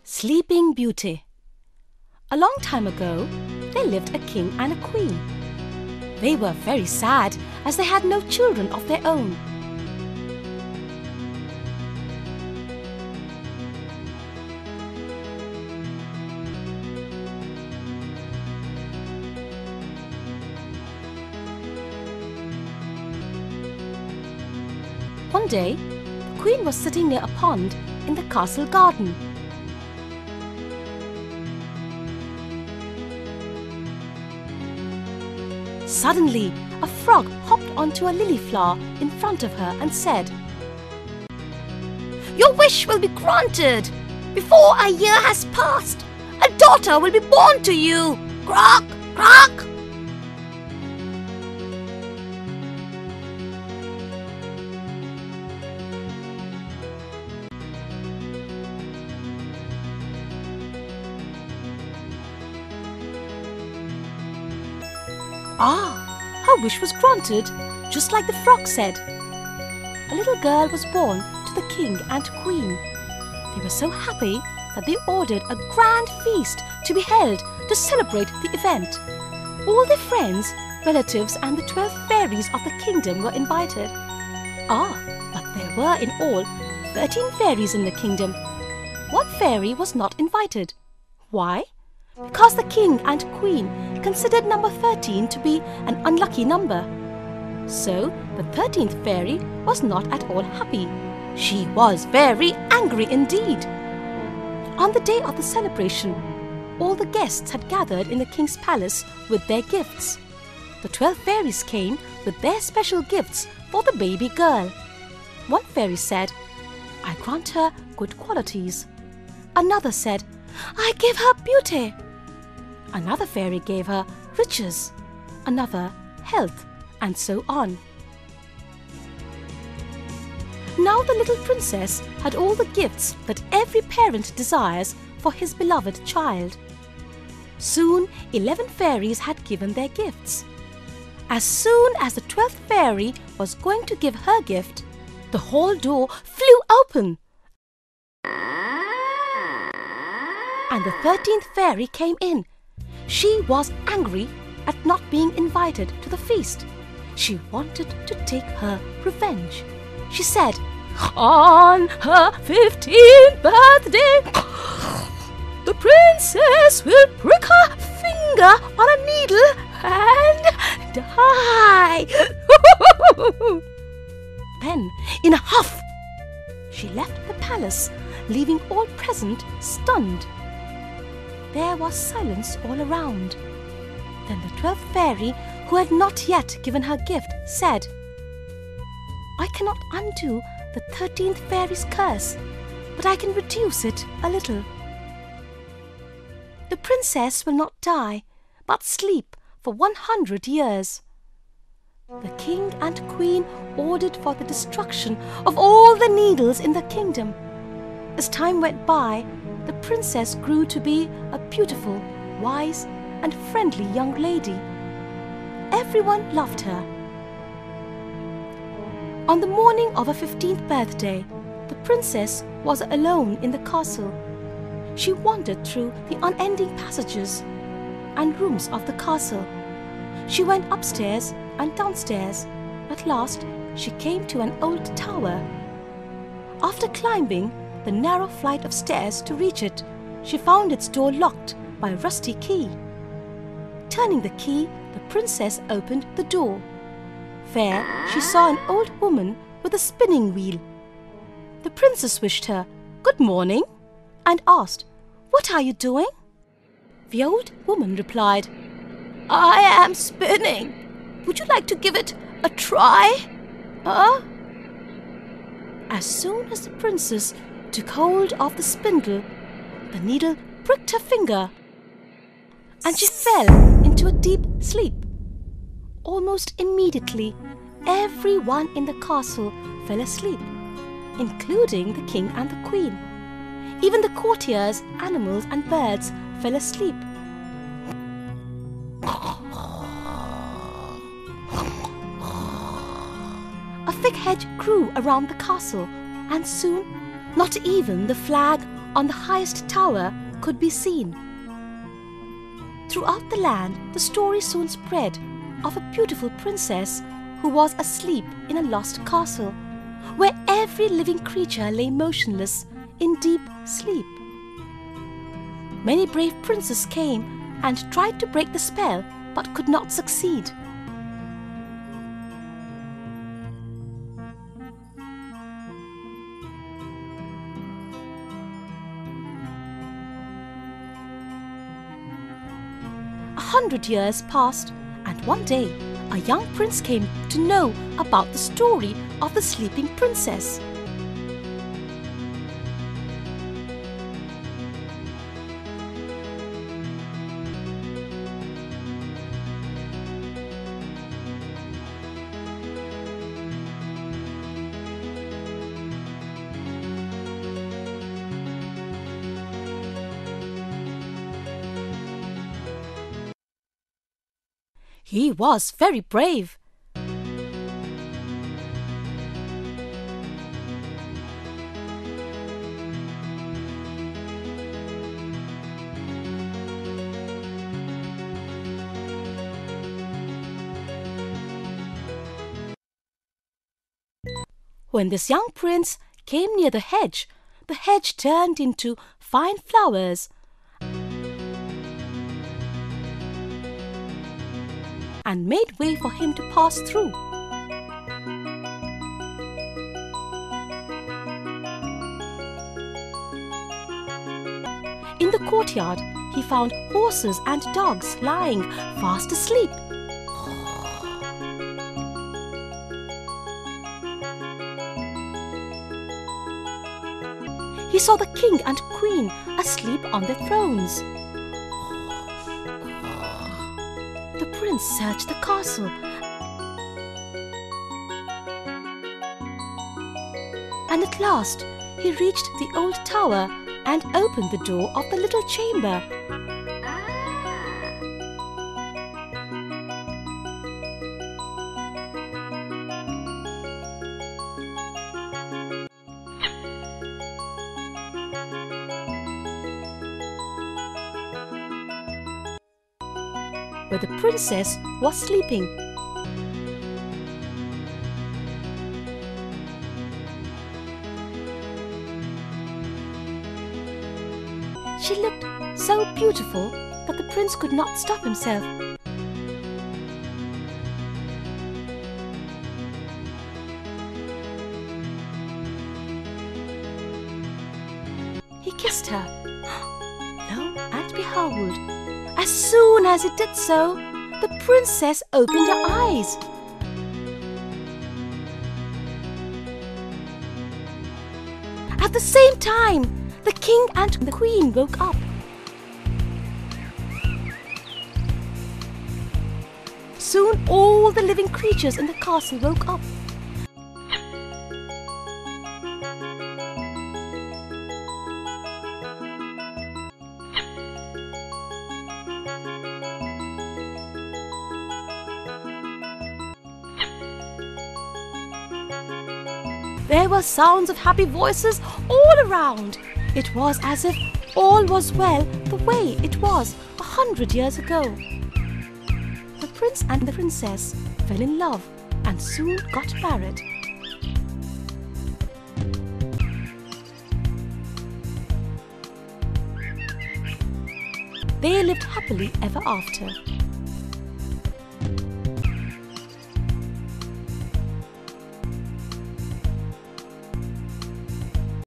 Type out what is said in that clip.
Sleeping Beauty. A long time ago, there lived a king and a queen. They were very sad as they had no children of their own. One day, the queen was sitting near a pond in the castle garden. Suddenly, a frog hopped onto a lily flower in front of her and said, "Your wish will be granted. Before a year has passed, a daughter will be born to you. Croak, croak." Her wish was granted, just like the frog said. A little girl was born to the king and queen. They were so happy that they ordered a grand feast to be held to celebrate the event. All their friends, relatives and the 12 fairies of the kingdom were invited. But there were in all 13 fairies in the kingdom. One fairy was not invited. Why? Because the king and queen considered number 13 to be an unlucky number. So the 13th fairy was not at all happy. She was very angry indeed. On the day of the celebration, all the guests had gathered in the king's palace with their gifts. The 12 fairies came with their special gifts for the baby girl. One fairy said, "I grant her good qualities." Another said, "I give her beauty." Another fairy gave her riches, another health, and so on. Now the little princess had all the gifts that every parent desires for his beloved child. Soon 11 fairies had given their gifts. As soon as the 12th fairy was going to give her gift, the hall door flew open, and the 13th fairy came in. She was angry at not being invited to the feast. She wanted to take her revenge. She said, "On her 15th birthday, the princess will prick her finger on a needle and die." Then, in a huff, she left the palace, leaving all present stunned. There was silence all around. Then the 12th fairy, who had not yet given her gift, said, "I cannot undo the 13th fairy's curse, but I can reduce it a little. The princess will not die, but sleep for 100 years." The king and queen ordered for the destruction of all the needles in the kingdom. As time went by, the princess grew to be a beautiful, wise, and friendly young lady. Everyone loved her. On the morning of her 15th birthday, the princess was alone in the castle. She wandered through the unending passages and rooms of the castle. She went upstairs and downstairs. At last, she came to an old tower. After climbing the narrow flight of stairs to reach it, she found its door locked by a rusty key. Turning the key, the princess opened the door. There, she saw an old woman with a spinning wheel. The princess wished her good morning and asked, "What are you doing?" The old woman replied, "I am spinning. Would you like to give it a try?" As soon as the princess took hold of the spindle, the needle pricked her finger, and she fell into a deep sleep. Almost immediately, everyone in the castle fell asleep, including the king and the queen. Even the courtiers, animals, and birds fell asleep. A fig hedge grew around the castle, and soon not even the flag on the highest tower could be seen. Throughout the land, the story soon spread of a beautiful princess who was asleep in a lost castle, where every living creature lay motionless in deep sleep. Many brave princes came and tried to break the spell, but could not succeed. A 100 years passed, and one day a young prince came to know about the story of the sleeping princess. He was very brave. When this young prince came near the hedge turned into fine flowers and made way for him to pass through. In the courtyard, he found horses and dogs lying fast asleep. He saw the king and queen asleep on their thrones. The prince searched the castle and at last he reached the old tower and opened the door of the little chamber. Where the princess was sleeping. She looked so beautiful that the prince could not stop himself. He kissed her. Lo and behold, as soon as he did so, the princess opened her eyes. At the same time, the king and the queen woke up. Soon all the living creatures in the castle woke up. There were sounds of happy voices all around. It was as if all was well the way it was 100 years ago. The prince and the princess fell in love and soon got married. They lived happily ever after.